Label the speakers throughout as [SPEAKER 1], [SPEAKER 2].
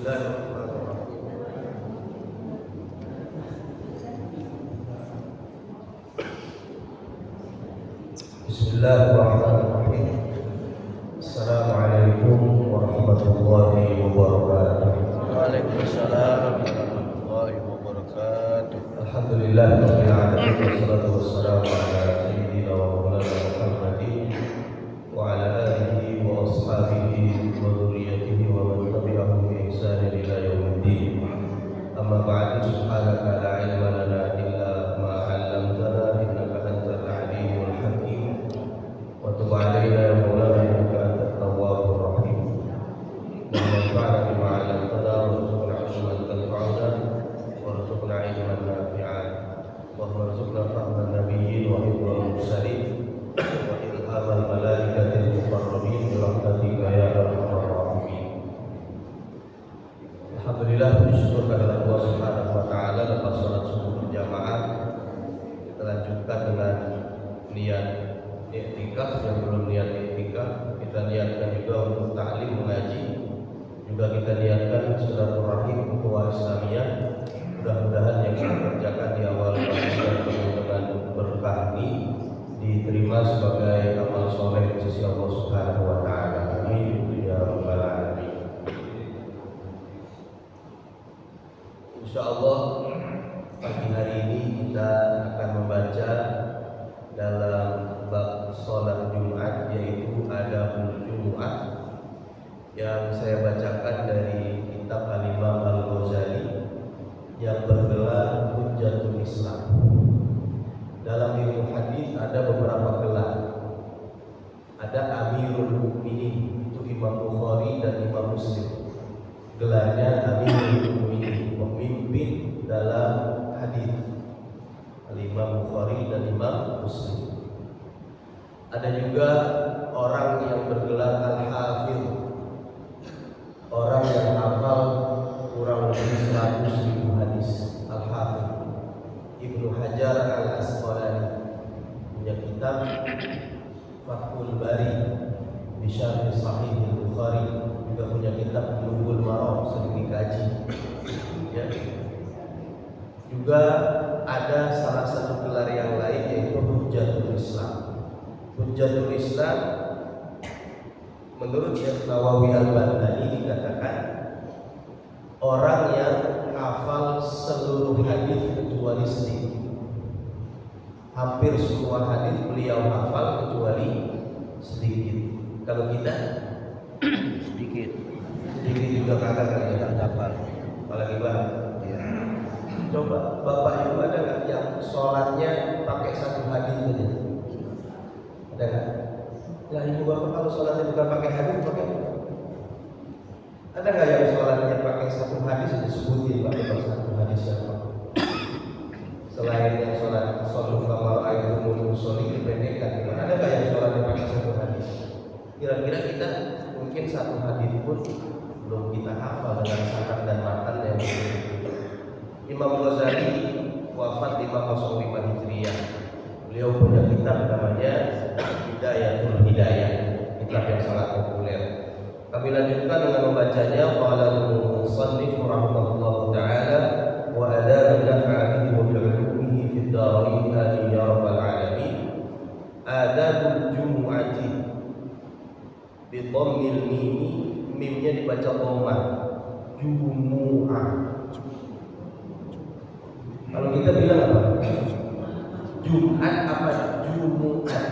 [SPEAKER 1] Bismillahirrahmanirrahim. Assalamualaikum warahmatullahi wabarakatuh.
[SPEAKER 2] Waalaikumsalam warahmatullahi wabarakatuh.
[SPEAKER 1] Alhamdulillah rabbil alamin wassalatu wassalamu ala sayyidina wa maulana Muhammadin wa ala alihi wa ashabihi wa dzurriyyatihi wa man tabi'ahum bi ihsan ila yaumiddin. Amma ba'du, subhanaka la ilma lana illa ma 'allamtana innaka antal alimul hakim. Wa tub 'alaina ya maulana innaka antat tawwabur rahim. Wa anfa'na bima 'allamtana warzuqna 'ilman tanfa'una warzuqna 'ilman nafi'an warzuqna fahman nabiyyin wa hifdzal mursalin wa ilhamal malaikatil muqarrabin bi rahmatika ya arhamar rahimin. Alhamdulillah, bersyukur kepada Allah Subhanahu wa taala lepas salat subuh berjamaah. Kita lanjutkan dengan niat i'tikaf. Yang belum niat i'tikaf, kita niatkan juga untuk ta'lim mengaji. Juga kita niatkan silaturahim ukhuwah Islamiyah. Mudah-mudahan yang kita kerjakan di awal Ramadan penuh dengan berkah ini diterima sebagai amal soleh di sisi Allah Subhanahu wa taala. Amin ya rabbal alamin. Insyaallah pagi hari ini kita akan membaca dalam bab salat Jumat, yaitu Adabul Jumu'ah, yang saya bacakan dari kitab Al-Imam Al-Ghazali yang bergelar Hujjatul Islam. Dalam ilmu hadis ada beberapa gelar. Ada Amirul Mukminin, itu Imam Bukhari dan Imam Muslim. Gelarnya Amirul Mukminin, pemimpin dalam hadis. Al-Imam Bukhari dan Imam Muslim. Ada juga orang yang bergelar Al-Hafidh, orang yang hafal kurang lebih 100.000 hadis. Al-Hafidh Ibnu Hajar Al-Asqalani punya kitab Fathul Bari bi Syarh Sahih Al-Bukhari, juga punya kitab Bulughul Maram, sering dikaji ya. Juga ada salah satu gelar yang lain, yaitu Hujjatul Islam. Hujjatul Islam menurut Syekh Nawawi Al-Baghdadi dikatakan orang yang hafal seluruh hadis kecuali sedikit. Hampir semua hadis beliau hafal kecuali sedikit. Kalau kita
[SPEAKER 2] Sedikit
[SPEAKER 1] juga kagak kan ya,
[SPEAKER 2] dapat.
[SPEAKER 1] apalagi bang. Ya. Coba bapak ibu ada nggak yang sholatnya pakai satu hadis saja? Ada nggak? Ya ibu bapak kalau sholatnya bukan pakai hadis, pakai apa? Ada nggak yang sholatnya pakai satu hadis? Disebutin pakai satu hadis siapa? Selain yang sholat kamal ayat musolli dipendekkan, gimana? Ada nggak yang sholatnya pakai satu hadis? Kira-kira kita mungkin satu hadis pun belum kita hafal dengan sanad dan matan yang begitu. Imam Ghazali wafat 505 Hijriah. Beliau punya kitab namanya Hidayatul Hidayah, kitab yang sangat populer. Kami lanjutkan dengan membacanya. Qala al-musannif rahimahullahu taala wa adab an-naf'a bihi wa bi'ulumihi fid darain amin ya rabbal alamin. Adabul jumu'ati bi dhammil mim, mimnya dibaca dhammah, jumu'ah. Kalau kita bilang apa? Jumat apa? Jumu'at.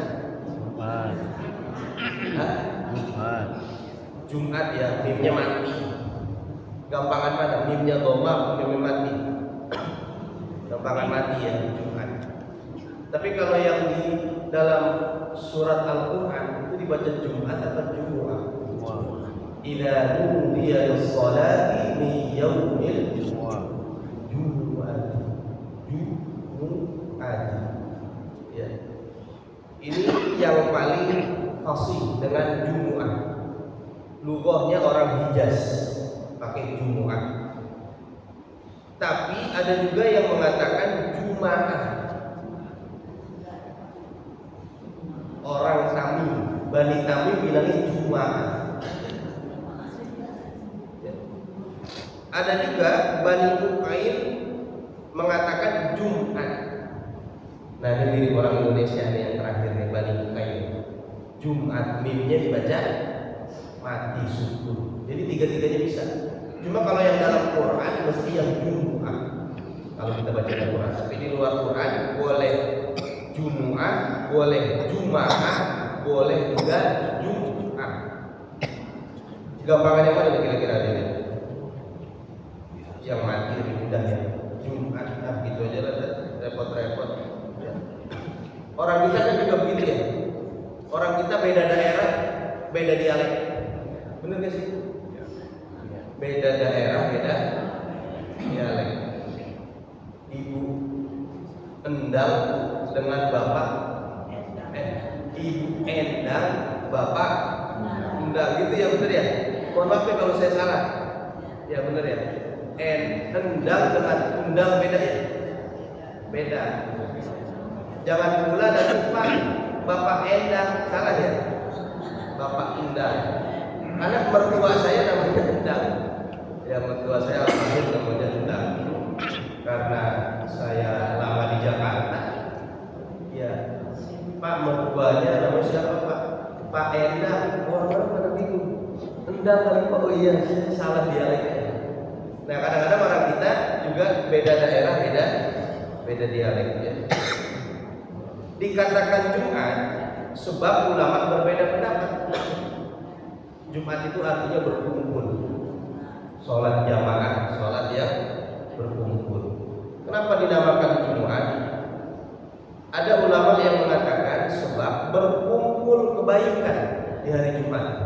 [SPEAKER 1] Jumat ya, mimnya mati. Gampangan mana? Mimnya dhammah, mimnya mati. Gampangan mati ya, Jumat. Tapi kalau yang di dalam surat Al-Qur'an itu dibaca Jumat atau Jumu'ah? Idza nudiya lis-salati min yaumil jumu'ah. Ya. Ini yang paling fasih dengan Jumu'ah. Lughahnya orang Hijaz pakai Jumu'ah. Tapi ada juga yang mengatakan Juma'ah. Orang Tamim, Bani Tamim bilangnya Juma'ah. Ada juga Bani Uqail mengatakan Jumat. Nah ini diri orang Indonesia nih yang terakhir nih, Bani Uqail. Jumat, mimnya dibaca mati sukun. Jadi tiga-tiganya bisa. Cuma kalau yang dalam Quran mesti yang Jumu'ah. Kalau kita baca dalam Quran, tapi di luar Quran boleh Jumu'ah, boleh Juma'ah, boleh juga Jum'ah. Gampangannya mana kira-kira ini? Yang mati lebih mudah ya. Jumat, nah gitu aja lah, repot-repot. Ya. Orang kita kan juga begitu ya. Orang kita beda daerah, beda dialek. Bener gak sih? Beda daerah, beda dialek. Ibu Endang dengan bapak Ibu Endang, bapak Endang, gitu ya, bener ya? Mohon maaf ya kalau saya salah. Ya bener ya. Endang dengan undang beda ya? Beda. Jangan pula dan lupa bapak Endang, salah ya? Bapak Endang. Karena mertua saya namanya Endang. Ya mertua saya almarhum namanya Endang. Karena saya lama di Jakarta, ya Pak mertuanya namanya siapa Pak? Pak Endang. Orang-orang pada bingung. Endang kali Pak, oh iya salah dialeknya. Nah kadang-kadang orang kita juga beda daerah, beda dialek ya. Dikatakan Jumat sebab ulama berbeda pendapat. Jumat itu artinya berkumpul, sholat jamaah, sholat yang berkumpul. Kenapa dinamakan Jumat? Ada ulama yang mengatakan sebab berkumpul kebaikan di hari Jumat.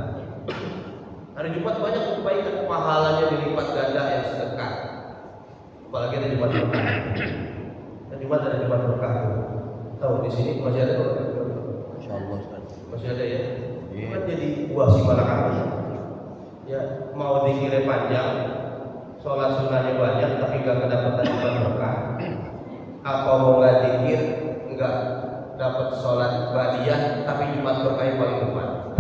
[SPEAKER 1] Hari Jumat banyak kebaikan, pahalanya dilipat ganda yang sedekah. Apalagi ada Jumat berkah. Dan Jumat ada Jumat berkah. Tahu di sini masih ada berkah?
[SPEAKER 2] Insyaallah.
[SPEAKER 1] Masih ada ya. Kan jadi buah si malakama. Ya mau dikira panjang, sholat sunnahnya banyak, tapi nggak kedapatan Jumat berkah. Apa mau nggak dikir, nggak dapat sholat ba'diyah, tapi Jumat berkah yang paling depan.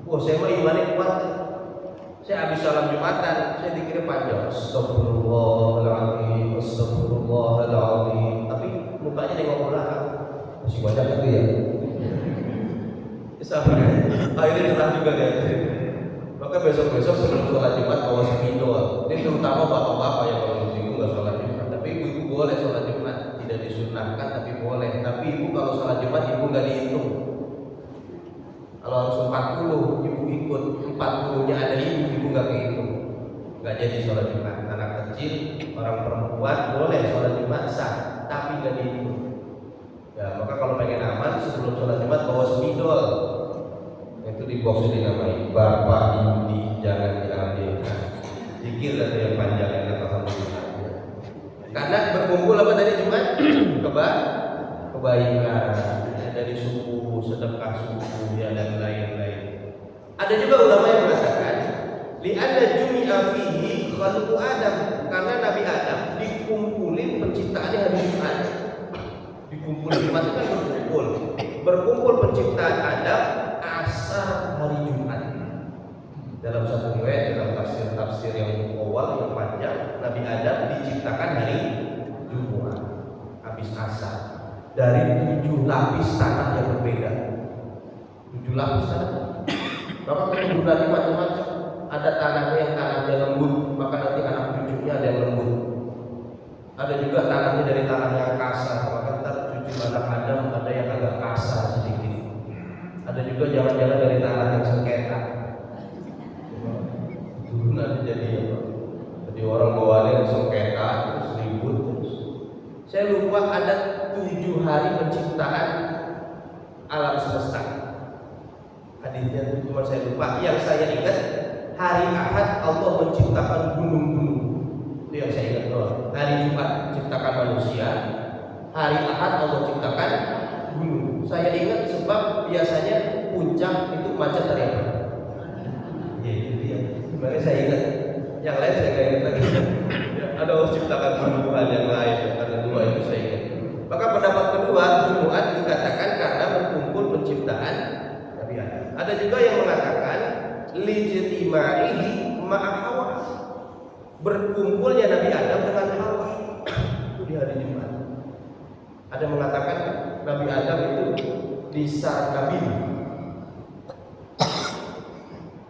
[SPEAKER 1] Wah saya mah imannya kuat. Saya habis salam Jumatan, saya dikira panjang. Astagfirullahaladzim, astagfirullahaladzim. Tapi mukanya nengok belakang. Masih banyak itu ya. Sama akhirnya nyerah juga dia. Maka besok-besok sebelum sholat Jumat bawa spidol. Ini terutama bapak-bapak yang kalau ibu nggak sholat Jumat. Tapi ibu boleh sholat Jumat, tidak disunahkan tapi boleh. Tapi ibu kalau sholat Jumat ibu nggak dihitung. Kalau harus 40, ibu ikut 40-nya ada ibu nggak kehitung, nggak jadi sholat Jumat. Anak kecil, orang perempuan boleh sholat Jumat sah, tapi nggak dihitung. Ya maka kalau pengen aman sebelum sholat Jumat bawa spidol. Itu di box dinamai Bapak Indi jangan diambil. Zikir atau yang panjang yang alhamdulillah. Karena berkumpul apa tadi Jumat? Kebaikan dari suku, sedekah suku ya dan lain-lain. Ada juga ulama yang mengatakan li'anna jumi'a fihi khalqu Adam, karena Nabi Adam dikumpulin penciptaannya hari Jumat. Dikumpulin Jumat itu kan berkumpul penciptaan Adam asar hari Jumat. Dalam satu riwayat, dalam tafsir yang awal yang panjang, Nabi Adam diciptakan hari Jumat habis asar dari 7 lapis tanah yang berbeda. 7 lapis tanah. Maka keturunannya macam-macam. Ada tanahnya yang tanahnya lembut, maka nanti anak cucunya ada yang lembut. Ada juga tanahnya dari tanah yang kasar, maka ntar cucu anak Adam ada yang agak kasar sedikit. Ada juga jangan-jangan dari tanah yang sengketa. Turunan jadi apa? Jadi orang bawaannya sengketa, terus ribut terus. Saya lupa ada 7 hari penciptaan alam semesta. Hadisnya itu cuma saya lupa. Yang saya ingat hari Ahad Allah menciptakan gunung-gunung. Itu yang saya ingat doang. Hari Jumat ciptakan manusia. Hari Ahad Allah ciptakan gunung. Saya ingat sebab biasanya puncak itu macet hari apa? Ya itu dia. Makanya saya ingat. Yang lain saya nggak ingat lagi. Ada Allah ciptakan gunungan yang lain. Ada 2 itu saya ingat. Maka pendapat kedua, Jumat dikatakan karena berkumpul penciptaan Nabi Adam. Ada juga yang mengatakan lijtima'ihi ma'a Hawa, berkumpulnya Nabi Adam dengan Hawa itu di hari Jumat. Ada mengatakan Nabi Adam itu di saat Nabi.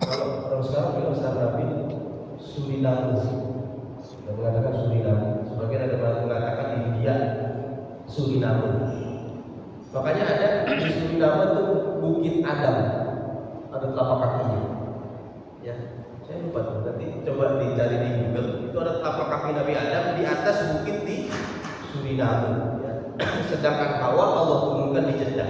[SPEAKER 1] Kalau sekarang bilang saat Nabi Suriname. Ada mengatakan Suriname. Sebagian ada mengatakan India Suriname. Makanya ada di Suriname itu Bukit Adam. Ada telapak kakinya. Ya, saya lupa tuh. Nanti coba dicari di Google. Itu ada telapak kaki Nabi Adam di atas bukit di Suriname. Ya. Sedangkan Hawa Allah turunkan di Jeddah.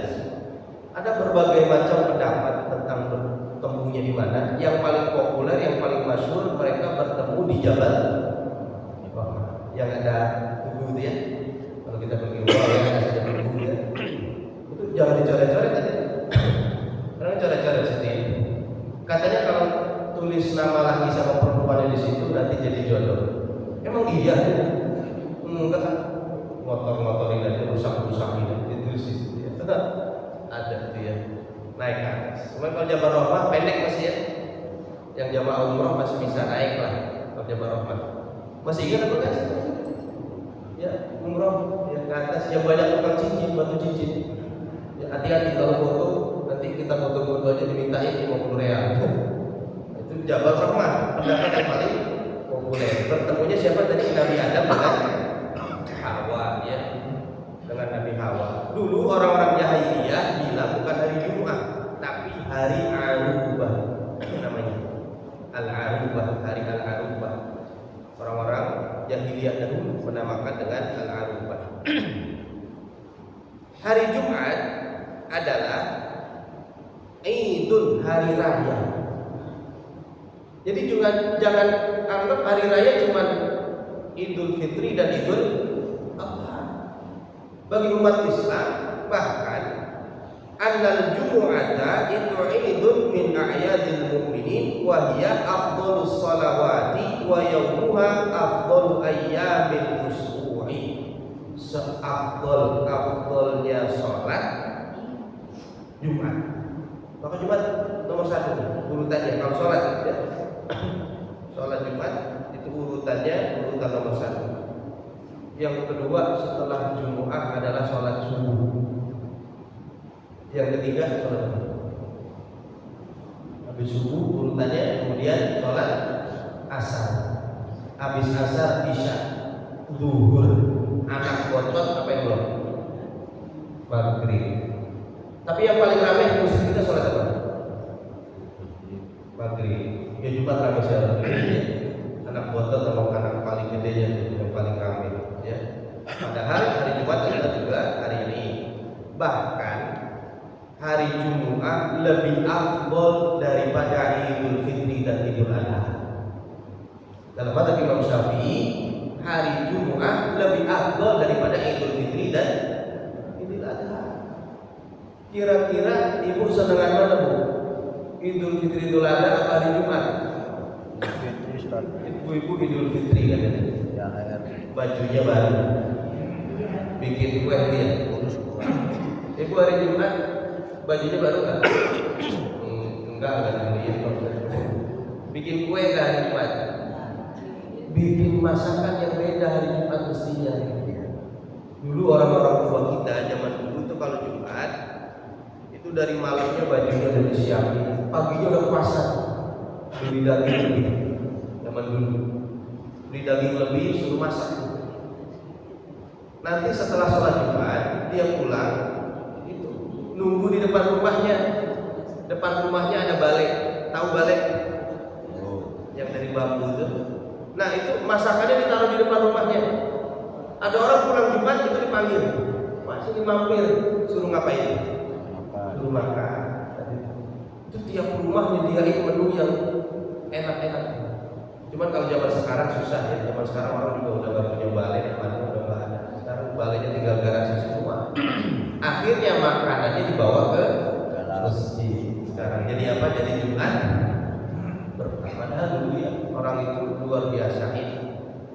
[SPEAKER 1] Ada berbagai macam pendapat tentang bertemunya di mana. Yang paling populer, yang paling masyhur, mereka bertemu di Jabal Rahmah. Yang ada tugu itu ya. Kalau kita pergi luar ya ada tugu ya. Itu jangan dicoret-coret aja. Karena coret-coret situ. Katanya kalau tulis nama laki sama perempuan di situ nanti jadi jodoh. Emang iya? Enggak kan? Motor-motorin aja rusak-rusakin ditulis di situ ya. Tetap ada tuh ya. Naik ke atas. Cuma kalau Jabal Rahmah pendek masih ya. Yang jamaah umroh masih bisa naik lah. Kalau Jabal Rahmah masih ingat apa kan? Ya umroh ya ke atas yang banyak tukang cincin, batu cincin. Ya, hati-hati kalau foto nanti kita foto-foto aja dimintain 50 real. Itu Jabal Rahmah, pendapat yang paling populer. Bertemunya siapa tadi? Nabi Adam dengan Hawa ya. Dengan Nabi Hawa. Dulu orang-orang Jahiliyah bilang bukan hari Jumat, tapi hari Arubah namanya. Al-Arubah, hari Al-Arubah. Orang-orang Jahiliyah dahulu menamakan dengan Al-Arubah. Hari Jumat adalah Idul hari raya. Jadi jangan anggap hari raya cuma Idul Fitri dan Idul Adha. Bagi umat Islam bahkan annal jumu'ata itu idun min a'yadil mu'minin wa hiya afdhalus shalawati wa yawmuha afdalu ayyamil usbu'i. Seafdalnya salat Jumat. Maka Jumat nomor 1 urutannya kalau salat ya. Salat Jumat itu urutannya urutan nomor 1. Yang kedua setelah Jumat adalah salat subuh. Yang ketiga salat habis subuh urutannya, kemudian salat asar, habis asar isya, zuhur, anak bocot apa yang belum maghrib. Tapi yang paling ramai di musim kita salat apa? Maghrib. Ya Jumat ramai salat anak bocot sama anak paling gedenya itu yang paling ramai ya. Padahal hari Jumat adalah juga hari ini. Bahkan hari Jumat lebih afdol daripada Idul Fitri dan Idul Adha. Dalam mazhab Imam Syafi'i, hari Jumat lebih afdol daripada Idul Fitri dan Idul Adha. Kira-kira ibu senangan mana bu? Idul Fitri Idul Adha apa hari Jumat? Ibu-ibu Idul Fitri kan? Ya, bajunya baru, bikin kue dia. Ibu hari Jumat bajunya baru kan? Enggak dilihat. Bikin kue ke hari Jumat, bikin masakan yang beda hari Jumat mestinya. Dulu orang-orang tua kita zaman dulu tuh kalau Jumat itu dari malamnya bajunya udah disiapin, paginya udah pasang beli daging lebih. Zaman dulu beli daging lebih suruh masak. Nanti setelah sholat Jumat dia pulang itu nunggu di depan rumahnya. Depan rumahnya ada balai, tahu balai? Yang dari bambu itu. Nah itu masakannya ditaruh di depan rumahnya. Ada orang pulang Jumat itu dipanggil, masih mampir, suruh ngapain? Suruh makan. Itu tiap rumah nyediain menu yang enak-enak. Cuman kalau zaman sekarang susah ya. Zaman sekarang orang juga udah gak punya balai, depannya udah gak ada. Sekarang balainya tinggal garasi semua. Akhirnya makanannya dibawa ke masjid. Sekarang jadi apa? Jadi Jumat. Padahal dulu ya orang itu luar biasa ini.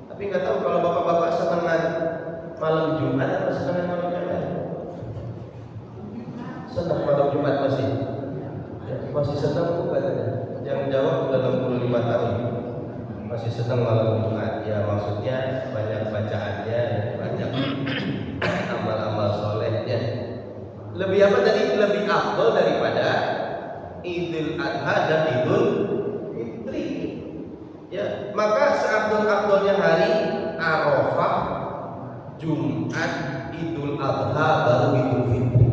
[SPEAKER 1] Tapi nggak tahu kalau bapak-bapak senangan malam Jumat atau senangan malam yang lain. Senang malam Jumat masih, ya, masih senang bukan? Yang jawab sudah 65 tahun masih senang malam Jumat. Idul Adha dan Idul Fitri. Ya, maka seafdol-afdolnya hari Arafah, Jumat, Idul Adha, baru Idul Fitri.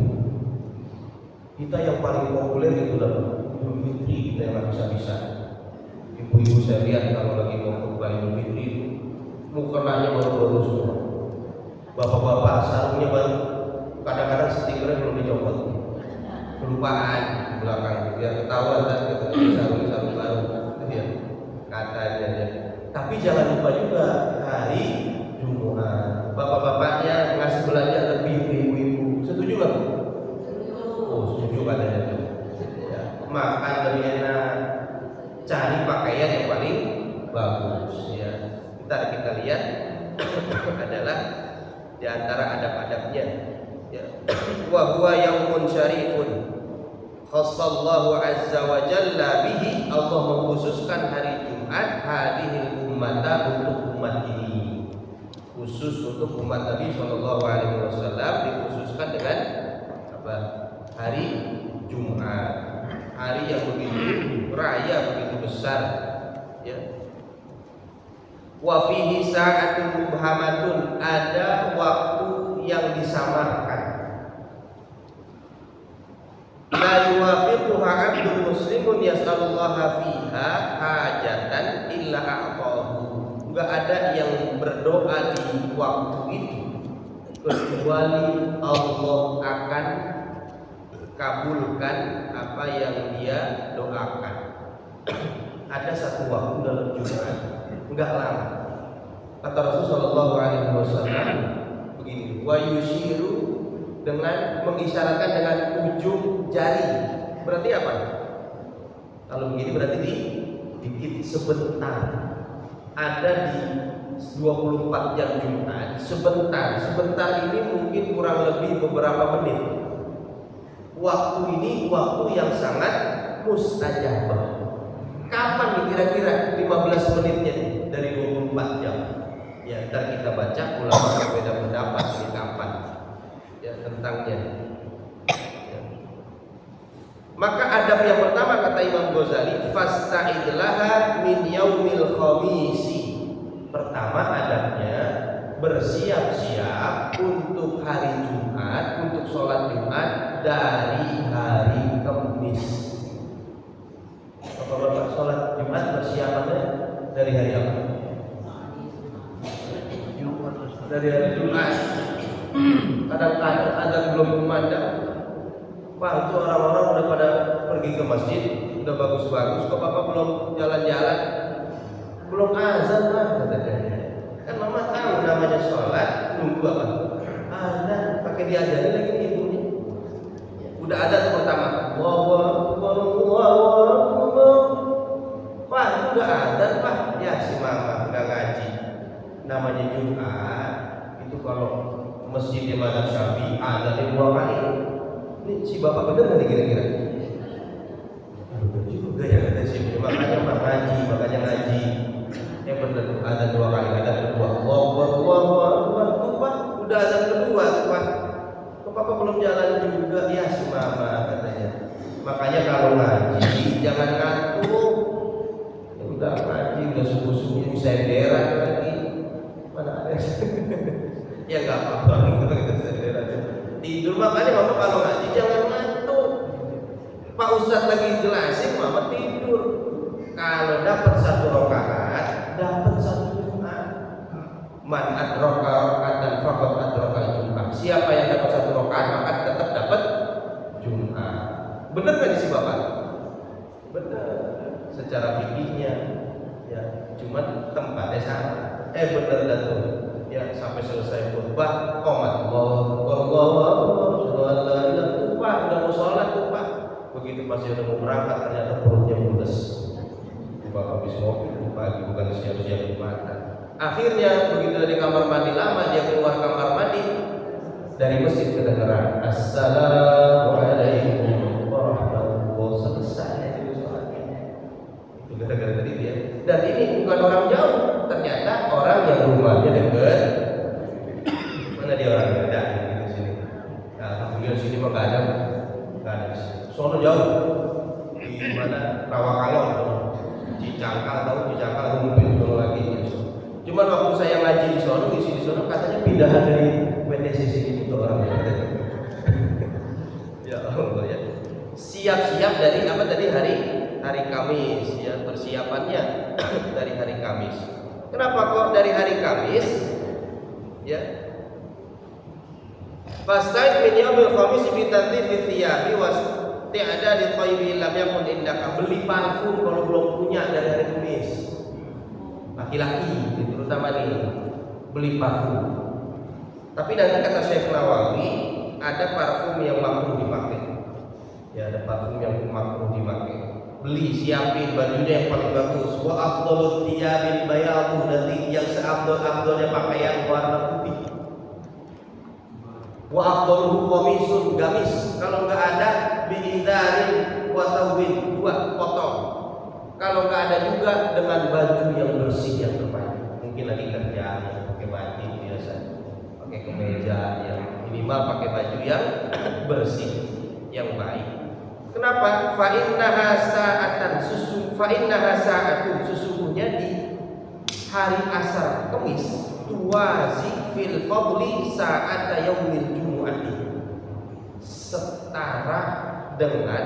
[SPEAKER 1] Kita yang paling populer itu adalah Idul Fitri, kita yang nggak bisa-bisa. Ibu-ibu saya lihat kalau lagi mau khutbah Idul Fitri itu mukanya baru-baru semua. Bapak-bapak sarungnya baru, kadang-kadang stikernya belum dicopot. Kelupaan belakang biar ketahuan kan sarung baru ya katanya ya. Tapi jangan lupa juga hari Jumat bapak-bapaknya ngasih belanja lebih ke ibu-ibu. Setuju nggak? Oh setuju katanya tuh ya, makan lebih enak, cari pakaian yang paling bagus ya. Ntar kita lihat adalah di antara adab-adabnya ya. Wa huwa yaumun syarifun khassallahu azza wa jalla bihi, Allah mengkhususkan hari Jumat hadihil ummata untuk umat ini, khusus untuk umat Nabi sallallahu alaihi wasallam dikhususkan dengan apa? Hari Jumat, hari yang begitu raya, begitu besar ya. Wa fihi sa'atun mubhamatun, ada waktu yang disamarkan. La yuwafiquha 'abdun muslimun yas'alullaha fiha hajatan illa a'tahu. Enggak ada yang berdoa di waktu itu kecuali Allah akan kabulkan apa yang dia doakan. Ada satu waktu dalam Jumat, enggak lama. Kata Rasulullah SAW begini, wa yushiru, dengan mengisyaratkan dengan ujung jari. Berarti apa? Kalau begini berarti dikit sebentar. Ada di 24 jam Jumat sebentar. Sebentar ini mungkin kurang lebih beberapa menit. Waktu ini waktu yang sangat mustajabah. Kapan nih kira-kira 15 menitnya nih dari 24 jam? Ya, ntar kita baca ulama berbeda pendapat ini kapan ya tentangnya ya. Maka adab yang pertama kata Imam Ghazali, fasta'idlaha min yaumil khamisi. Pertama adabnya bersiap-siap untuk hari Jumat, untuk sholat Jumat dari hari Kamis. Bapak-bapak sholat Jumat persiapannya dari hari apa? Dari hari Jumat. Kadang-kadang ada belum kumandang, Pak itu orang-orang udah pada pergi ke masjid, udah bagus-bagus, kok Bapak belum jalan-jalan? Belum azan lah katanya. Kan mama tahu namanya sholat nunggu apa? Azan, pakai diajarin lagi nih ibunya. Udah ada tuh pertama, Allahu Akbar, Allahu Akbar. Pak itu udah azan Pak, ya si mama nggak ngaji. Namanya Jumat itu kalau masjid Imam Syafi'i ada 2 kali. Ini si bapak bener nggak kira-kira? Bener juga ya kata si ibu. Makanya ngaji. Bener ada 2 kali, ada kedua. Tuh Pak, udah ada kedua tuh Pak. Kok Bapak belum jalan juga? Ya si mama katanya. Makanya kalau ngaji jangan ngantuk. Ya udah ngaji, udah subuh-subuh bisa senderan lagi. Mana ada? Ya nggak apa-apa, tidur. Makanya mama kalau ngaji jangan ngantuk. Pak Ustadz lagi jelasin, mama tidur. Kalau dapat 1 rakaat, dapat 1 Jumat. Man adraka raka'atan faqad adraka Jumat. Siapa yang dapat 1 rakaat maka tetap dapat Jumat. Benar nggak sih bapak? Benar. Secara fikihnya, ya cuma tempatnya sama. Benar dah tuh. Ya sampai selesai khutbah qomat Allahu Akbar udah mau sholat tuh Pak. Begitu pas dia udah mau berangkat ternyata perutnya mules. Bapak habis ngopi tuh pagi, bukan siap-siap makan. Akhirnya begitu dari kamar mandi lama, dia keluar kamar mandi, dari masjid kedengaran Assalamualaikum warahmatullahi wabarakatuh. Selesai itu sholatnya. Itu gara-gara tadi dia. Dan ini bukan orang jauh, ternyata orang yang rumahnya dekat. Mana dia orang beda di sini. Nah, alhamdulillah sini mah nggak ada. Sono jauh di di mana Rawakalon, Cicangkal, tahu Cicangkal, mungkin sono lagi. Cuman waktu saya ngaji di sono, isi di sono katanya pindahan dari PDCC itu orang ya. Ya Allah ya. Siap-siap dari apa tadi hari Kamis ya, persiapannya dari hari Kamis. Kenapa kok dari hari Kamis? Ya. Fastaid min yaumil khamis bi tadhifi thiyabi was ti'ada li tayyibi lam yakun indaka. Beli parfum kalau belum punya dari hari Kamis. Laki-laki terutama nih beli parfum. Tapi nanti kata Syekh Nawawi ada parfum yang makruh dipakai. Ya, ada parfum yang makruh dipakai. Beli, siapin bajunya yang paling bagus. Wa afdhalu thiyabil bayadu, nanti yang seafdol-afdolnya pakaian warna putih. Wa afdaluhu qamisun, gamis. Kalau enggak ada bi'idharin wa thawbin, dua potong. Kalau enggak ada juga dengan baju yang bersih yang terbaik. Mungkin lagi kerja pakai batik biasa, pakai kemeja, yang minimal pakai baju yang bersih, yang baik. Kenapa? Fa innaha sa'atun, sesungguhnya di hari asar Kamis tuwazi fil fadli sa'ata yaumil jumu'ati, setara dengan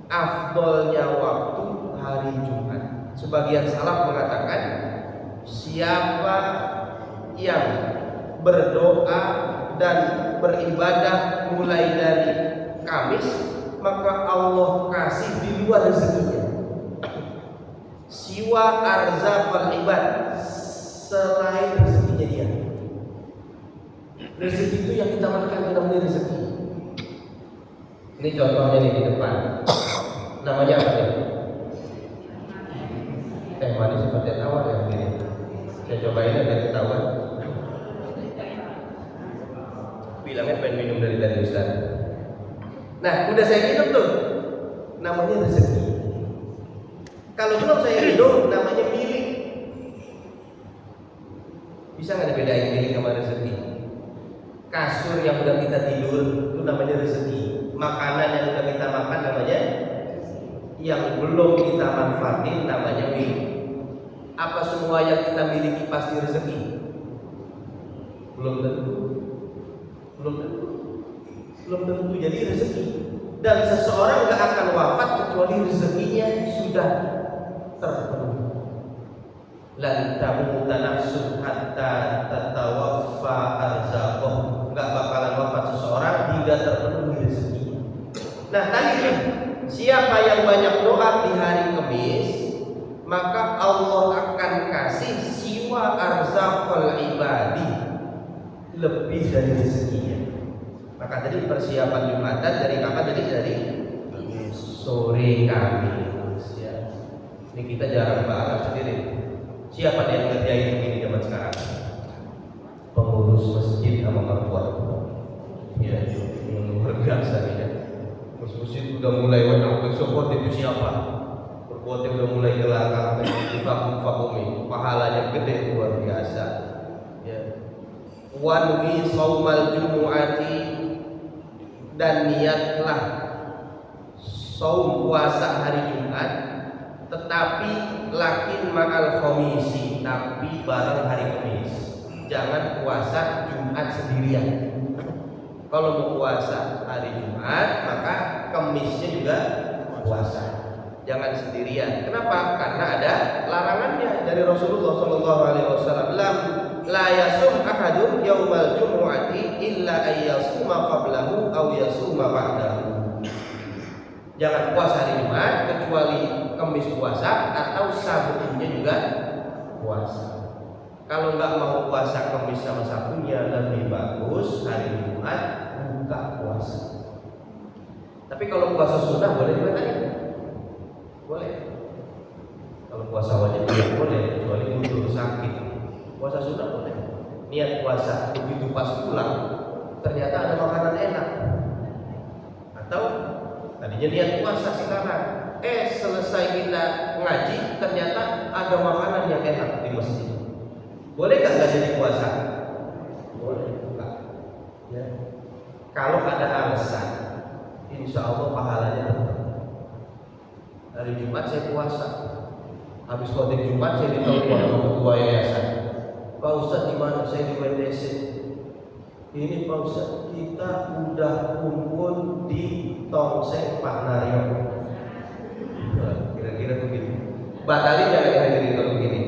[SPEAKER 1] afdolnya waktu hari Jumat. Sebagian salaf mengatakan siapa yang berdoa dan beribadah mulai dari Kamis, maka Allah kasih di luar rezekinya siwa arzaqal ibad, selain rezekinya dia. Rezeki itu yang kita makan kita namanya rezeki. Ini contohnya nih di depan. Namanya apa nih? Teh manis seperti tawar ya begini. Saya cobain agar ketahuan. Bilangnya pengen minum dari tadi Ustaz. Nah, udah saya minum tuh, namanya rezeki. Kalau belum saya minum, namanya milik. Bisa nggak dibedain milik sama rezeki? Kasur yang udah kita tidur itu namanya rezeki. Makanan yang udah kita makan namanya, yang belum kita manfaatin namanya milik. Apa semua yang kita miliki pasti rezeki? Belum tentu. Belum tentu jadi rezeki. Dan seseorang gak akan wafat kecuali rezekinya sudah terpenuhi. Lan tamuta nafsun hatta tatawaffa arzaqah. Gak bakalan wafat seseorang hingga terpenuhi rezekinya. Nah tadi siapa yang banyak doa di hari Kamis, maka Allah akan kasih siwa arzaqal ibadi, lebih dari rezekinya. Maka tadi persiapan Jumatan dari kapan tadi? Dari sore Kamis ya. Ini kita jarang banget sendiri. Siapa yang ngerjain begini zaman sekarang? Pengurus masjid sama mertua. Ya, yang luar biasa ya. Masjid udah mulai wajah besok itu siapa? Berbuatnya udah mulai gelakang, vakum-vakumi. Pahalanya gede luar biasa. Ya. Wanwi saumal jumu'ati, dan niatlah saum puasa hari Jumat, tetapi lakin ma'al khamisi, tapi bareng hari Kamis. Jangan puasa Jumat sendirian. Kalau mau puasa hari Jumat, maka Kamisnya juga puasa. Jangan sendirian. Kenapa? Karena ada larangannya dari Rasulullah SAW. La yasum ahadun yaumal jumu'ati illa ayyasuma qablahu aw yasuma ba'dahu. Jangan puasa hari Jumat kecuali Kamis puasa atau Sabtunya juga puasa. Kalau nggak mau puasa Kamis sama Sabtunya, lebih bagus hari Jumat buka puasa. Tapi kalau puasa sunnah boleh juga tadi? Boleh. Kalau puasa wajib boleh, kecuali untuk sakit. Puasa sunnah boleh. Niat puasa begitu pas pulang ternyata ada makanan enak. Atau tadinya niat puasa sekarang, selesai kita ngaji ternyata ada makanan yang enak di masjid. Boleh nggak jadi puasa? Boleh. Enggak. Ya. Kalau ada alasan, insya Allah pahalanya tetap. Hari Jumat saya puasa. Habis khotib Jumat saya ditelepon sama ketua yayasan. Pak Ustadz di mana? Saya di WTC. Ini Pak Ustadz, kita udah kumpul di Tongseng Pak Naryo. Kira-kira begitu. Batalin jangan dihadiri kalau begini.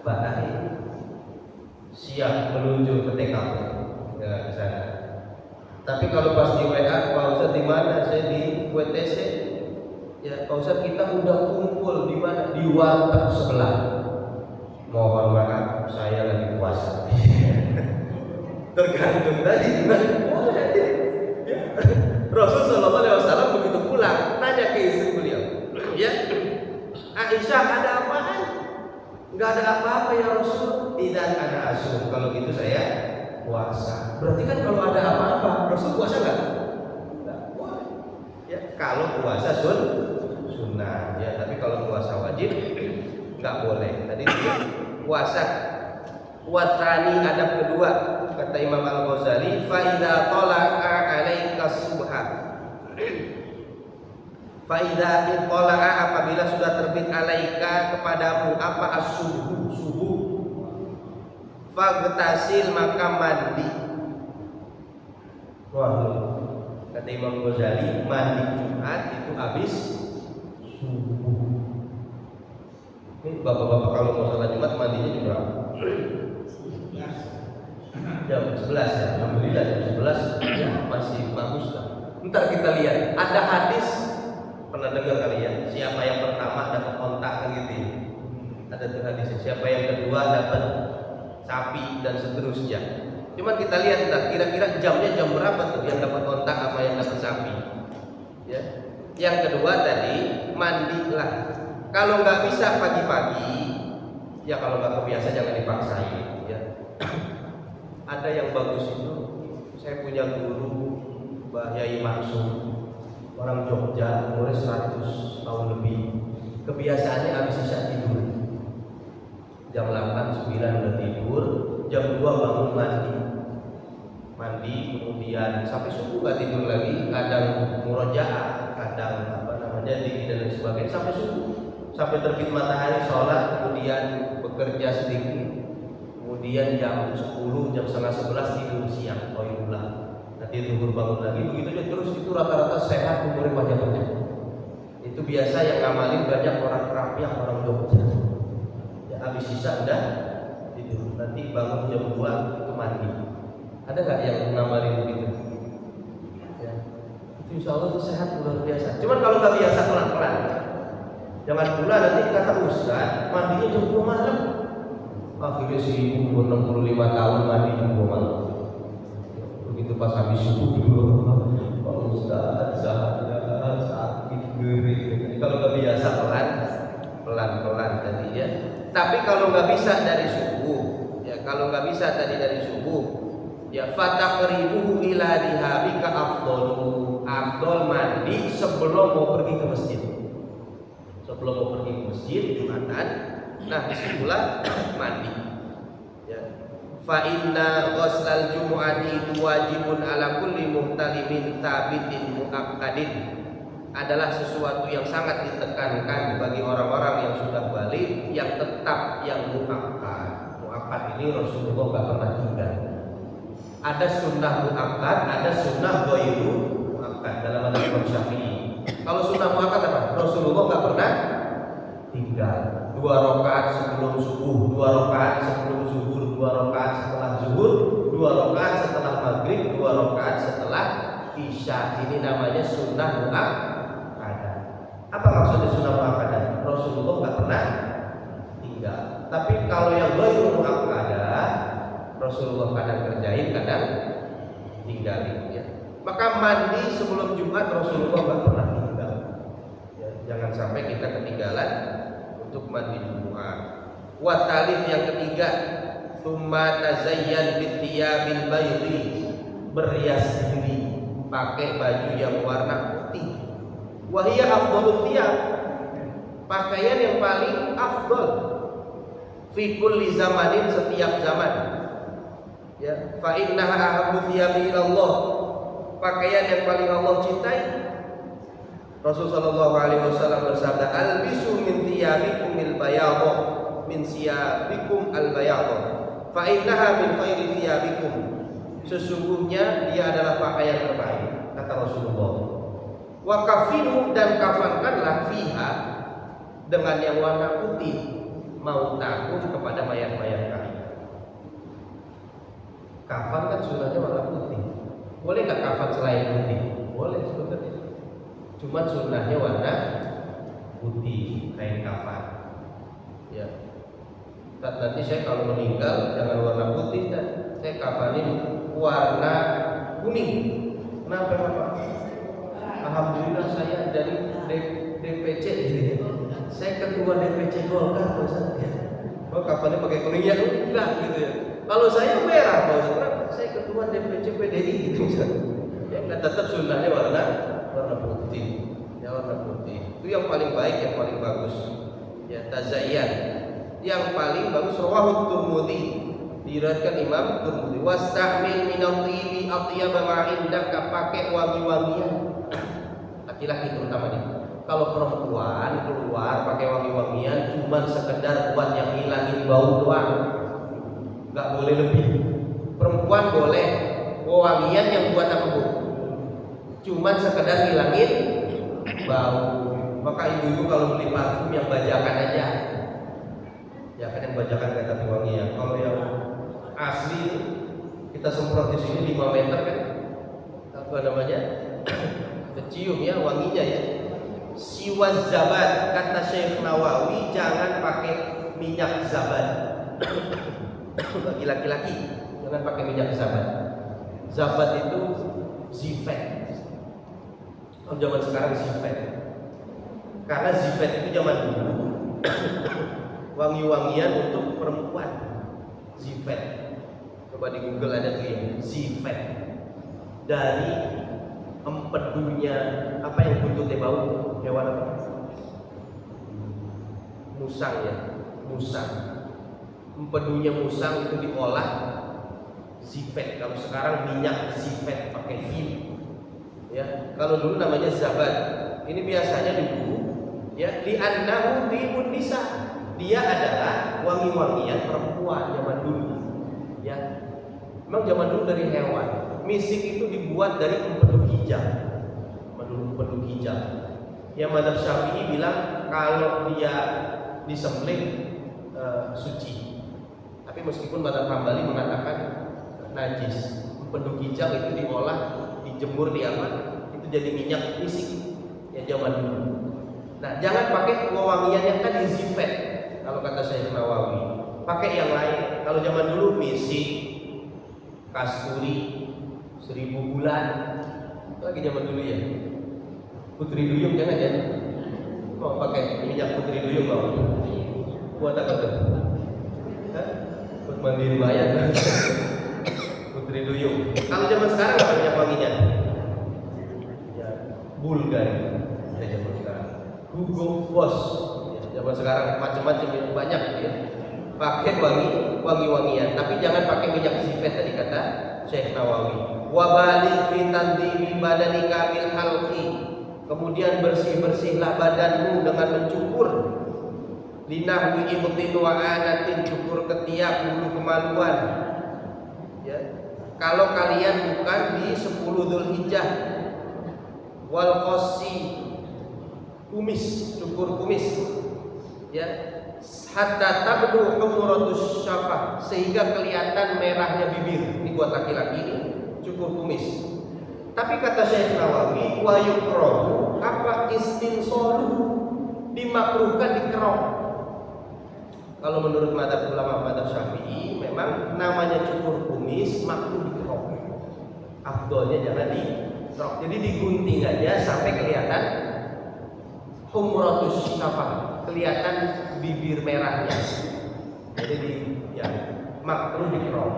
[SPEAKER 1] Batalin. Siap meluncur ke TKP. Ya, ke sana. Tapi kalau pas di WA, Pak Ustadz di mana? Saya di WTC. Ya, Pak Ustadz kita udah kumpul di mana? Di warteg sebelah. Mohon maaf, saya lagi puasa. Tergantung tadi gimana. Ya. Rasul Shallallahu Alaihi Wasallam begitu pulang, nanya ke istri beliau, ya Aisyah ada apaan? Enggak ada apa-apa ya Rasul. Tidak ada asyur. Kalau gitu saya puasa. Berarti kan kalau ada apa-apa, Rasul puasa nggak? Nggak boleh. Ya kalau puasa sunnah, ya tapi kalau puasa wajib nggak boleh. Tadi dia puasa. Watani adab kedua kata Imam Al-Ghazali, fa idza tala'a 'alaika subha. Fa idza tala'a apabila sudah terbit 'alaika kepadamu apa as-subuh. Fagtasil maka mandi. Wah, kata Imam Ghazali mandi Jumat itu habis subuh. Ini bapak-bapak kalau mau salat Jumat mandinya jam berapa? Jam 11 ya, alhamdulillah jam 11 ya, masih bagus lah. Ntar kita lihat, ada hadis pernah dengar kali ya, siapa yang pertama dapat ontak kan gitu ya. Ada tuh hadisnya, siapa yang kedua dapat sapi dan seterusnya. Cuman kita lihat ntar kira-kira jamnya jam berapa tuh yang dapat ontak apa yang dapat sapi. Ya. Yang kedua tadi mandilah. Kalau nggak bisa pagi-pagi, ya kalau nggak kebiasa jangan dipaksain. Ya. Ada yang bagus itu, saya punya guru Mbah Yai Mansur, orang Jogja, umurnya 100 tahun lebih. Kebiasaannya habis isya tidur. Jam 8, 9 udah tidur, jam 2 bangun mandi, kemudian sampai subuh nggak tidur lagi, kadang murojaah, kadang zikir dan lain sebagainya sampai subuh, sampai terbit matahari sholat, kemudian bekerja sedikit. Kemudian jam 10, jam setengah 11 tidur siang, toilet. Nanti tidur bangun lagi, begitu aja terus. Itu rata-rata sehat, umurnya banyak-banyak. Itu biasa yang ngamalin banyak orang Kerapiak, orang Jogja. Ya habis sisa udah tidur. Nanti bangun jam 2 itu mandi. Ada nggak yang ngamalin begitu? Ya. Itu insya Allah itu sehat luar biasa. Cuman kalau nggak biasa pelan-pelan. Jangan pula nanti kata Ustaz mandinya jam 2 malam. Akhirnya si ibu 65 tahun mandi jam 2 malam. Begitu pas habis subuh dulu, Pak Ustaz saya sakit gering. Kalau nggak biasa pelan-pelan tadi ya. Tapi kalau nggak bisa dari subuh, ya kalau nggak bisa tadi dari subuh, ya fataqribuhu ila dihabika afdalu. Afdal mandi sebelum mau pergi ke masjid. Sebelum mau pergi ke masjid Jumatan. Nah, disitulah mandi. Ya. Fa inna ghuslal jumu'ati itu wajibun ala kulli muhtalimin tabitin muakkadin. Adalah sesuatu yang sangat ditekankan bagi orang-orang yang sudah balik, yang tetap, yang muakkad. Muakkad ini Rasulullah enggak pernah tinggal. Ada sunnah muakkad, ada sunnah ghairu muakkad dalam mazhab Imam Syafi'i. Kalau sunnah muakkad apa? Rasulullah enggak pernah tinggal. 2 rakaat sebelum subuh, 2 rakaat sebelum zuhur, 2 rakaat setelah zuhur, 2 rakaat setelah maghrib, 2 rakaat setelah isya. Ini namanya sunnah muakkadah. Apa maksudnya sunnah muakkadah? Rasulullah nggak pernah tinggal. Tapi kalau yang ghairu muakkadah, Rasulullah kadang kerjain, kadang tinggalin. Ya. Maka mandi sebelum Jumat Rasulullah nggak pernah tinggal. Ya, jangan sampai kita ketinggalan untuk mandi Jumat. Wa talif yang ketiga, tsumma tazayyan bithiyabil baydi, berhias diri pakai baju yang warna putih. Wa hiya afdhalu thiyab, pakaian yang paling afdal fi kulli zamanin, setiap zaman. Ya, fa innaha ahabbu thiyabi ila Allah, pakaian yang paling Allah cintai. Rasulullah sallallahu alaihi wasallam bersabda, "Albisu min thiyabikumil bayadha min siyabikum al bayadha, fa innaha min khairi thiyabikum." Sesungguhnya dia adalah pakaian terbaik, kata Rasulullah. Wa kafinu, dan kafankanlah fiha, dengan yang warna putih, mau takut kepada mayat-mayat kalian. Kafan kan sunnahnya warna putih. Boleh nggak kafan selain putih? Boleh sebenarnya. Cuma sunnahnya warna putih, kain kafan. Ya. Nanti saya kalau meninggal jangan warna putih, dan saya kafanin warna kuning. Kenapa Bapak? Alhamdulillah saya dari DPC gitu. Saya ketua DPC Golkar, Pak Ustaz. Oh, kafannya pakai kuning ya? Enggak gitu ya. Kalau saya merah, Pak Ustaz. Kenapa? Saya ketua DPC PDI gitu Ustaz. Ya enggak, tetap sunnahnya warna putih. Ya warna putih. Itu yang paling baik, yang paling bagus. Ya tazayyan. Yang paling bagus rawahu Tirmidzi, diriwayatkan Imam Tirmidzi. Wasta'mil min at-tibi atyaba ma indaka, pakai wangi-wangian. Laki-laki terutama nih. Kalau perempuan keluar pakai wangi-wangian cuma sekedar buat yang hilangin bau doang, nggak boleh lebih. Perempuan boleh wangian yang buat apa Bu? Cuma sekedar hilangin bau. Maka ibu-ibu kalau beli parfum yang bajakan aja, ya kan yang bajakan kayak tapi wangian. Kalau yang asli kita semprot di sini 5 meter kan, apa namanya? Kecium ya wanginya ya. Siwaz zabat, kata Syekh Nawawi, jangan pakai minyak zabat. Bagi laki-laki jangan pakai minyak zabat. Zabat itu zifet. Kalau zaman sekarang zifet. Karena zifet itu zaman dulu wangi-wangian untuk perempuan. Zifet. Coba di Google ada tuh ya, zifet. Dari empedunya apa yang buntutnya bau, hewan apa? Musang ya, musang. Empedunya musang itu diolah zifet. Kalau sekarang minyak zifet pakai vim. Ya, kalau dulu namanya zabat. Ini biasanya dulu ya li'annahu tibun nisa. Dia adalah wangi-wangian perempuan zaman dulu. Ya. Memang zaman dulu dari hewan. Misik itu dibuat dari empedu hijau. Empedu hijau. Yang mazhab Syafi'i bilang kalau dia disembelih suci. Tapi meskipun mazhab Hambali mengatakan najis. Empedu hijau itu diolah, dijemur di apa? Itu jadi minyak misik. Ya zaman dulu. Nah, jangan pakai wewangian yang tadi zifet. Kalau kata Syekh Nawawi, pakai yang lain. Kalau zaman dulu misik, kasturi, 1000 bulan, lagi zaman dulu ya. Putri duyung jangan ya. Mau pakai minyak putri duyung mau? Buat apa tuh? Hah? Buat mandi riwayat. Putri duyung. Kalau zaman sekarang apa minyak wanginya? Ya, Bulgari. Ya zaman sekarang. Hugo Boss. Ya, zaman sekarang macam-macam banyak ya. Pakai wangi-wangian, tapi jangan pakai minyak zifet tadi kata Syekh Nawawi. Wa baligh fi tanzimi badanika bil halqi. Kemudian bersih-bersihlah badanmu dengan mencukur. Linahwi ibtin wa anatin, cukur ketiak, bulu kemaluan. Ya. Kalau kalian bukan di 10 Dzulhijjah. Wal qassi, kumis, cukur kumis. Ya. Hatta tabdu humuratus syafah, sehingga kelihatan merahnya bibir. Ini buat laki-laki ini, cukur kumis. Tapi kata Syekh Nawawi, wa yukrahu apa istinsalu, dimakruhkan dikerok. Kalau menurut mazhab ulama mazhab Syafi'i, memang namanya cukur kumis makruh dikerok. Afdolnya jangan dikerok. Jadi digunting aja sampai kelihatan humuratus syafah, kelihatan bibir merahnya. Jadi ya makruh dikerok.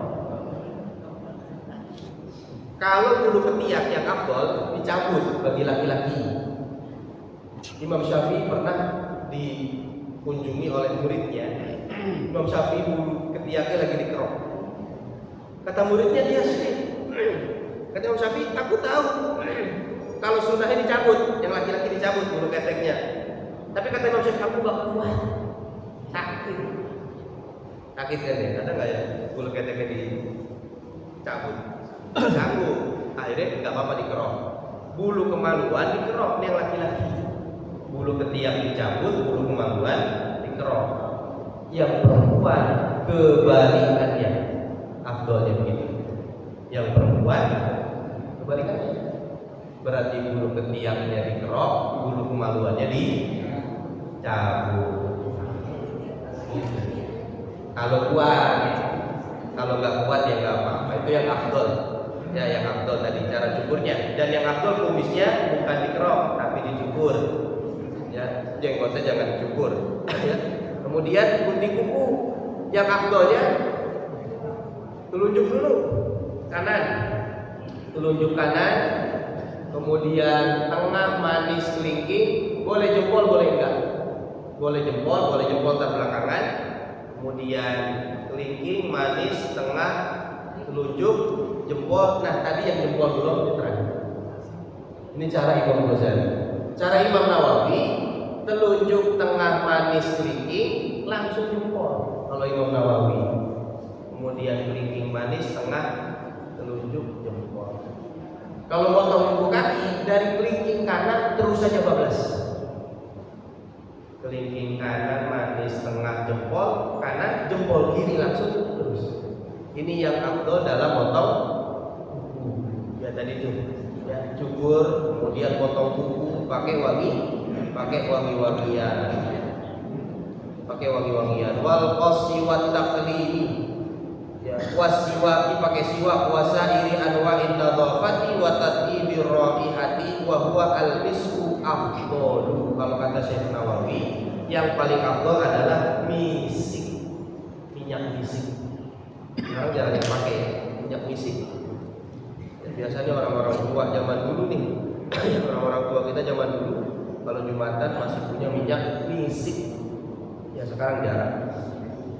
[SPEAKER 1] Kalau bulu ketiak yang afdol dicabut bagi laki-laki. Imam Syafi'i pernah dikunjungi oleh muridnya. Imam Syafi'i bulu ketiaknya lagi dikerok. Kata muridnya, dia sih. Kata Imam Syafi'i, aku tahu Kalau sunnahnya dicabut, yang laki-laki dicabut bulu keteknya. Tapi kata Imam Syafi'i, aku gak kuat, sakit. Sakit kan ya? Ada nggak ya bulu keteknya dicabut? Sanggup. Akhirnya nggak apa-apa dikerok. Bulu kemaluan dikerok, ini yang laki-laki. Bulu ketiak dicabut, bulu kemaluan dikerok. Yang perempuan kebalikannya, afdolnya begitu. Yang perempuan kebalikannya, berarti bulu ketiaknya dikerok, bulu kemaluannya dicabut. Kalau kuat, kalau nggak kuat ya nggak apa-apa. Itu yang afdol. Ya, yang afdol tadi cara cukurnya. Dan yang afdol kumisnya bukan dikerok tapi dicukur. Ya, jenggotnya jangan dicukur. Ya. Kemudian gunting kuku, yang afdolnya telunjuk dulu kanan, telunjuk kanan, kemudian tengah manis kelingking, boleh jempol boleh enggak, boleh jempol terbelakangan, kemudian kelingking manis tengah telunjuk jempol. Nah tadi yang jempol belum diterangkan. Ini cara Imam Ghazali. Cara Imam Nawawi, telunjuk tengah manis kelingking langsung jempol kalau Imam Nawawi. Kemudian kelingking manis tengah telunjuk jempol. Kalau motong kuku kaki dari kelingking kanan terus saja bablas. Kelingking kanan manis tengah jempol kanan, jempol kiri langsung terus. Ini yang afdol dalam motong kuku. Ya tadi itu, ya cukur, kemudian potong kuku, pakai wangi-wangian. Pakai wangi-wangian. Wal qasi wat taqlimi. Ya, wasiwaki pakai siwak, wasairi anwa'in nadhafati wa tatibir raihati wa huwa al-misku afdalu. Kalau kata Syekh Nawawi, yang paling afdal adalah misik, minyak misik. Sekarang jarang dipakai minyak misik. Ya, biasanya orang-orang tua zaman dulu nih, orang-orang tua kita zaman dulu kalau Jumatan masih punya minyak misik. Ya sekarang jarang.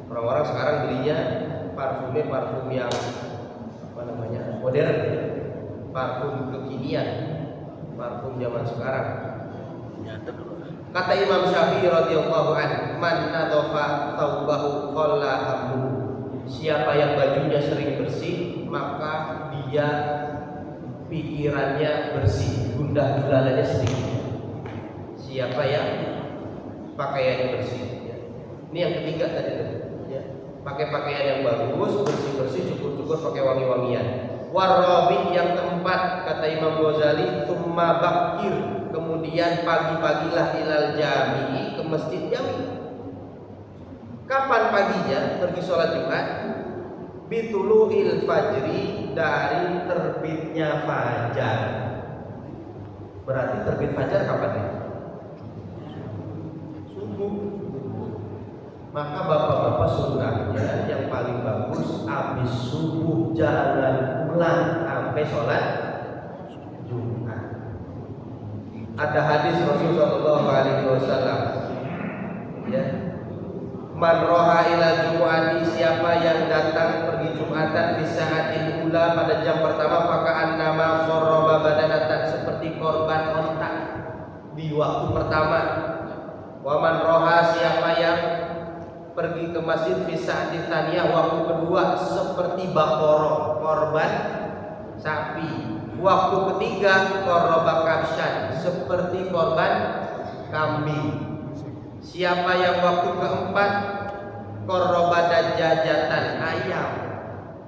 [SPEAKER 1] Orang-orang sekarang belinya parfum yang modern, parfum kekinian, parfum zaman sekarang. Kata Imam Syafi'i radhiyallahu anhu, man nadhafa thawbahu qalla hamluhu. Siapa yang bajunya sering bersih, maka dia pikirannya bersih, gundah gulalanya sedikit. Siapa yang pakaiannya bersih, ya. Ini yang ketiga tadi tuh, ya. Pakai pakaian yang bagus, bersih-bersih, cukur-cukur, pakai wangi-wangian. Warabi yang keempat, kata Imam Ghazali, tsumma bakir, kemudian pagi-pagilah ilal jami'i, ke masjid jami'. Kapan paginya pergi sholat Jumat? Bitulu'il fajri, dari terbitnya fajar. Berarti terbit fajar kapan nih? Subuh. Maka bapak-bapak sunnahnya yang paling bagus habis subuh jangan pulang sampai sholat Jumat. Ada hadis Rasulullah SAW, ya, man roha ila jumu'ati, siapa yang datang pergi Jumatan fi sa'atil ula, pada jam pertama, faka'an nama qarraba badanatan, seperti korban ontak di waktu pertama. Wa man roha, siapa yang pergi ke masjid fi sa'atil tsaniyah, waktu kedua, seperti bakoro, korban sapi. Waktu ketiga, qarraba kabsyan, seperti korban kambing. Siapa yang waktu keempat, qarraba dajjajatan, ayam.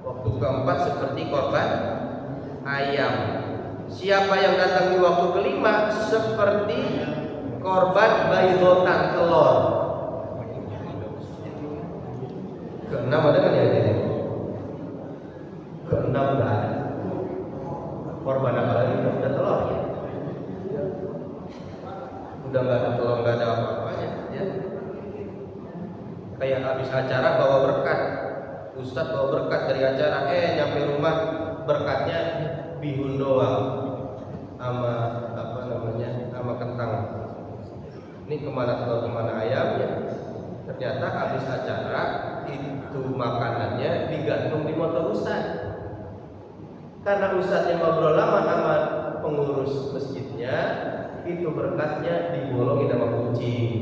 [SPEAKER 1] Waktu keempat seperti korban ayam. Siapa yang datang di waktu kelima, seperti korban baydotan, telur. Keenam ada kan ya ini? Keenam enggak ada. Korban apa lagi? Udah telur ya? Udah nggak ada telur, nggak ada apa-apanya, ya. Kayak habis acara bawa berkat, Ustadz bawa berkat dari acara, nyampe rumah berkatnya bihun doang, sama sama kentang. Ini kemana telur kemana ayam, ya. Ternyata habis acara itu makanannya digantung di motor Ustadz, karena Ustadznya ngobrol lama sama pengurus masjid. missiknya itu berkatnya digolongin sama kucing,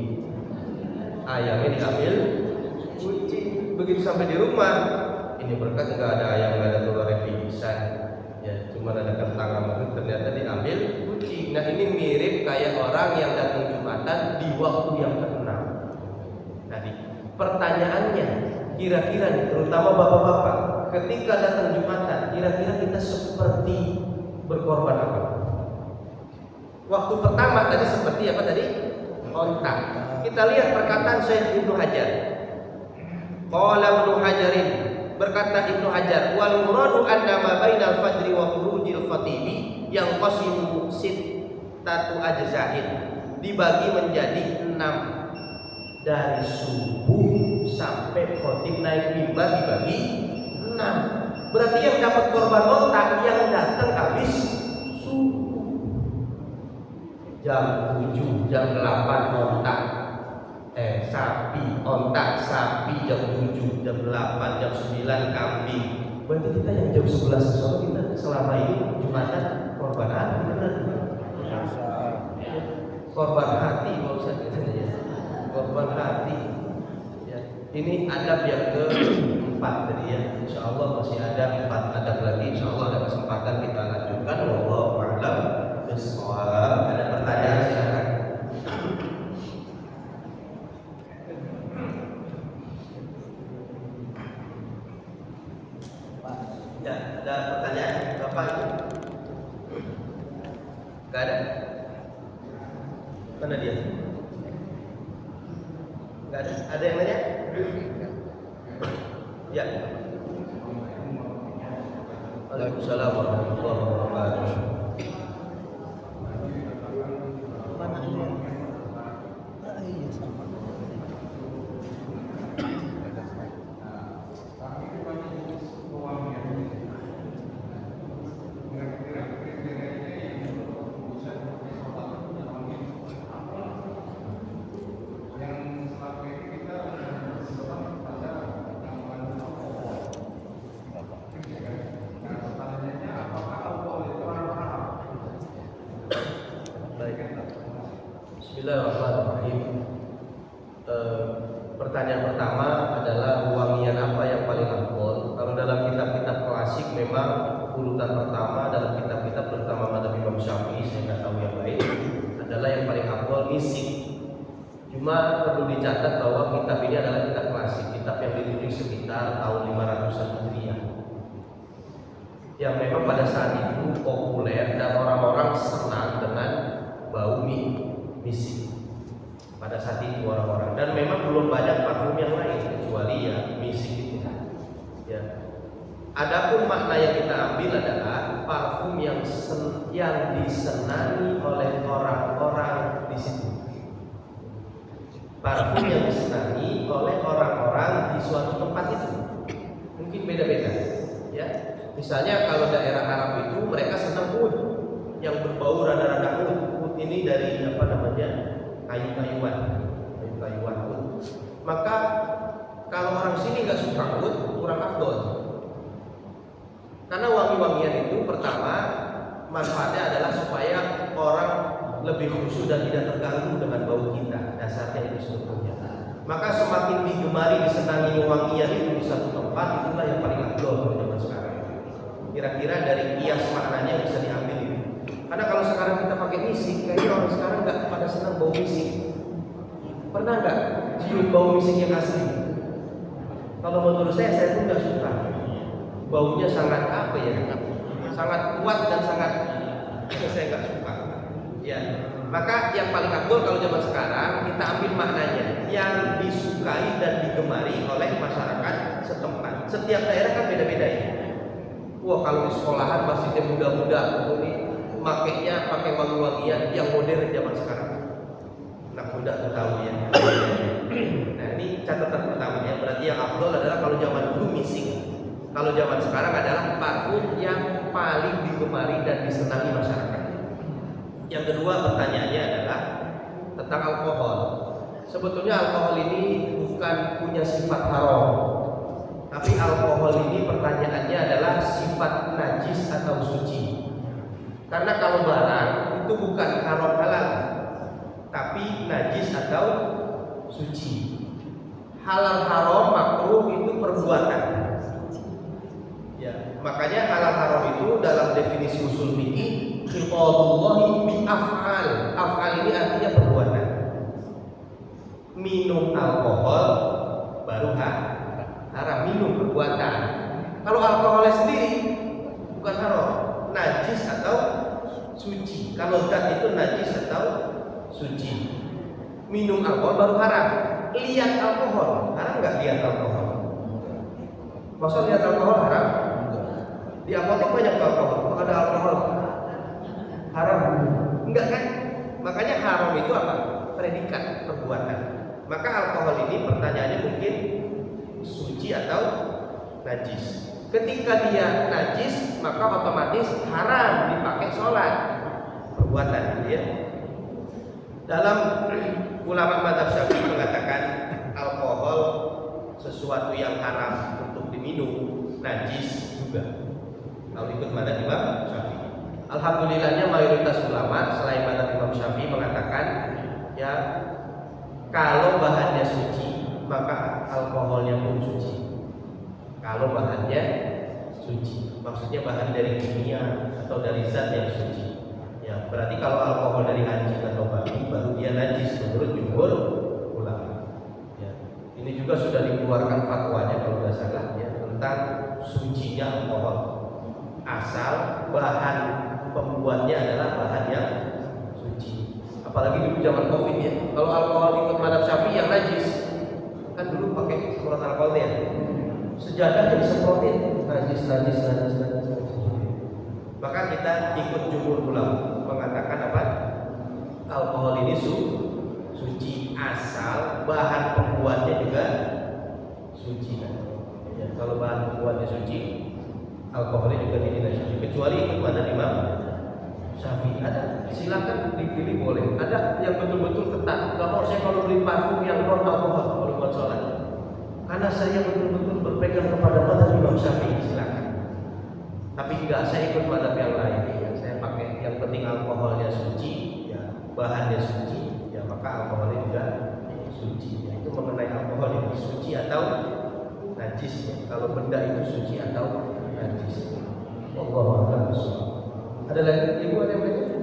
[SPEAKER 1] ayamnya diambil kucing. Begitu sampai di rumah, ini berkat nggak ada ayam, nggak ada telur revisan, ya cuma ada kentang sama itu, ternyata diambil kucing. Nah ini mirip kayak orang yang datang Jumatan di waktu yang keenam. Tadi pertanyaannya, kira-kira nih, terutama bapak-bapak, ketika datang Jumatan, kira-kira kita seperti berkorban apa? Waktu pertama tadi seperti apa tadi? Onta. Kita lihat perkataan Syekh Ibnu Hajar. Qala Ibnu Hajarin, berkata Ibnu Hajar, wal muradu anna ma bainal fajri wa khurujil khatibi yang qasimu sittatu ajza'in, dibagi menjadi 6. Dari subuh sampai khatib naik mimbar dibagi 6. Berarti yang dapat korban onta yang datang habis subuh. Jam 7, jam 8 onta. Sapi jam 7, jam 8, jam 9 kambing. Berarti kita yang jam 11 sore kita selama ini Jumatan korban apa? Korban hati kalau saya ya. Korban hati. Ya. Ini adab yang keempat tadi ya. Insya Allah masih ada 4 adab lagi. Insya Allah ada kesempatan kita lanjutkan. Wallahu a'lam bishawab. Ada pertanyaan silakan. Ya, ada pertanyaan? Bapak itu? Gak ada? Mana dia? Gak ada? Ada yang nanya? Ya. Waalaikumsalam warahmatullahi wabarakatuh.
[SPEAKER 2] Mana ini? Iya sama.
[SPEAKER 1] Bismillahirrahmanirrahim. Pertanyaan pertama adalah wangian apa yang paling afdol? Kalau dalam kitab-kitab klasik memang urutan pertama dalam kitab-kitab terutama mazhab Imam Syafi'i, saya nggak tahu yang lain, adalah yang paling afdol misik. Cuma perlu dicatat bahwa kitab ini adalah kitab klasik, kitab yang ditulis sekitar tahun 500-an Hijriah. Yang memang pada saat itu populer dan orang-orang senang dengan bau misik pada saat itu orang-orang, dan memang belum banyak parfum yang lain kecuali ya misik itu ya. Adapun makna yang kita ambil adalah parfum yang disenangi oleh orang-orang di situ, parfum yang disenangi oleh orang-orang di suatu tempat itu. Mungkin beda-beda ya. Misalnya kalau daerah Arab itu mereka senang oud yang berbau rada-rada oud ini dari apa namanya kayu-kayuan oud. Maka kalau orang sini nggak suka oud, kurang afdol. Karena wangi-wangian itu pertama manfaatnya adalah supaya orang lebih khusyuk dan tidak terganggu dengan bau kita. Dasarnya itu sebetulnya. Maka semakin digemari disenangi wangian itu di satu tempat, itulah yang paling afdol pada zaman sekarang. Kira-kira dari kias maknanya bisa diambil itu. Karena kalau sekarang kita pakai misik, kayaknya orang sekarang nggak pada senang bau misik. Pernah nggak cium bau misik yang asli? Kalau menurut saya pun nggak suka. Baunya sangat apa ya? Sangat kuat dan sangat saya nggak suka. Ya, maka yang paling afdol kalau zaman sekarang kita ambil maknanya yang disukai dan digemari oleh masyarakat setempat. Setiap daerah kan beda-beda ya. Wah kalau di sekolahan masih muda-muda, ini makainya pakai wangi-wangian yang modern zaman sekarang. Anak muda tuh tahu ya. Nah ini catatan pertamanya. Berarti yang afdol adalah kalau zaman dulu misik. Kalau zaman sekarang adalah parfum yang paling digemari dan disenangi masyarakat. Yang kedua pertanyaannya adalah tentang alkohol. Sebetulnya alkohol ini bukan punya sifat haram, tapi alkohol ini pertanyaannya adalah sifat najis atau suci. Karena kalau barang itu bukan haram halal, tapi najis atau suci. Halal haram makruh itu perbuatan. Ya, makanya halal haram itu dalam definisi usul fikih khifadullahi bi af'al. Af'al ini artinya perbuatan. Minum alkohol baru haram, minum perbuatan. Kalau alkoholnya sendiri bukan haram, najis atau suci. Kalau zat itu najis atau suci. Minum alkohol baru haram. Lihat alkohol, haram nggak lihat alkohol? Masa lihat alkohol haram? Di apotek banyak alkohol, kok ada alkohol haram? Enggak kan? Makanya haram itu apa? Predikat perbuatan. Maka alkohol ini pertanyaannya mungkin suci atau najis. Ketika dia najis, maka otomatis haram dipakai sholat, perbuatan, ya. Dalam ulama mazhab Syafi'i mengatakan alkohol sesuatu yang haram untuk diminum, najis juga. Kalau ikut mazhab Imam Syafi'i. Alhamdulillahnya mayoritas ulama selain mazhab Imam Syafi'i mengatakan ya kalau bahannya suci maka alkoholnya pun suci. Kalau bahannya suci, maksudnya bahan dari kimia atau dari zat yang suci. Ya, berarti kalau alkohol dari anjing atau babi baru dia najis menurut jumhur ulama. Ya, ini juga sudah dikeluarkan fatwanya kalau tidak salah ya tentang sucinya alkohol. Asal bahan pembuatnya adalah bahan yang suci. Apalagi dulu zaman Covid ya. Kalau alkohol ikut mazhab Syafi'i yang najis, kan dulu pakai semprotan alkohol ya. Sejadahnya disemprotin najis. Maka kita ikut jumhur ulama mengatakan apa? Alkohol ini suci asal bahan pembuatnya juga suci kan. Ya, kalau bahan pembuatnya suci, alkoholnya juga dinilai suci. Kecuali itu mana Imam Syafi'i ada, silakan dipilih boleh. Ada yang betul-betul ketat. Nggak mau saya kalau beli parfum yang non alkohol kalau buat sholat. Karena saya betul-betul berpegang kepada mazhab Imam Syafi'i, silakan. Tapi enggak, saya ikut mazhab yang lain ya. Saya pakai yang penting alkoholnya suci, ya, bahannya suci, ya maka alkoholnya juga suci. Ya, itu mengenai alkohol ini suci atau najis ya. Kalau benda itu suci atau najis. Wallahu a'lam. Ada lagi ibu ada yang bertanya?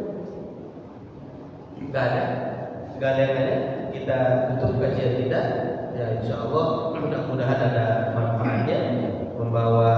[SPEAKER 1] Enggak ada. Enggak ada yang ada. Kita tutup kajian kita. Ya insya Allah mudah-mudahan ada manfaatnya membawa